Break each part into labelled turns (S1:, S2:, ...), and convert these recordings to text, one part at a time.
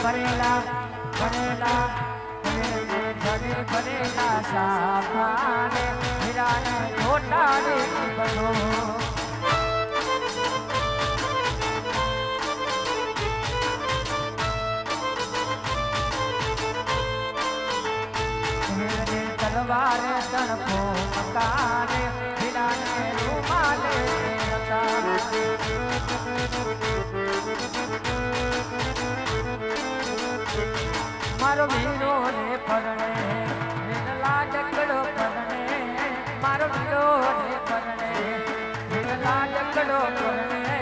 S1: ભરેલા ભરેલા ભરેલા સાફાને હીરાને ખોટાડે બનો તલવારે તણખો મકાને હીરાને રૂમાલે મારો વીરો રે પરણે વિરલા જકડો પરણે મારો વીરો રે પરણે વિરલા જકડો પરણે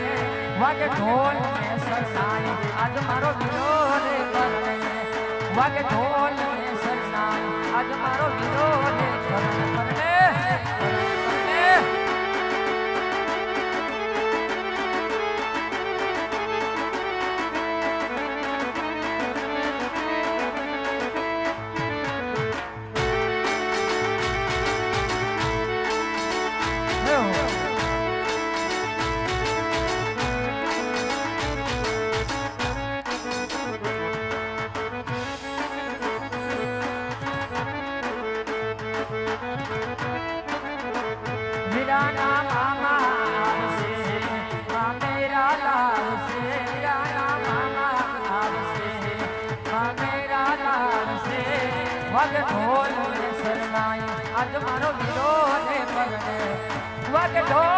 S1: વાગે ઢોલ ને સરસાઈ આજ મારો વીરો રે પરણે વાગે ઢોલ ને સરસાઈ આજ મારો વીરો રે પરણે પરણે વાગે ઢોલ ને સરનાઈ આજ મારો વીરો રે પરણે વાગે ઢોલ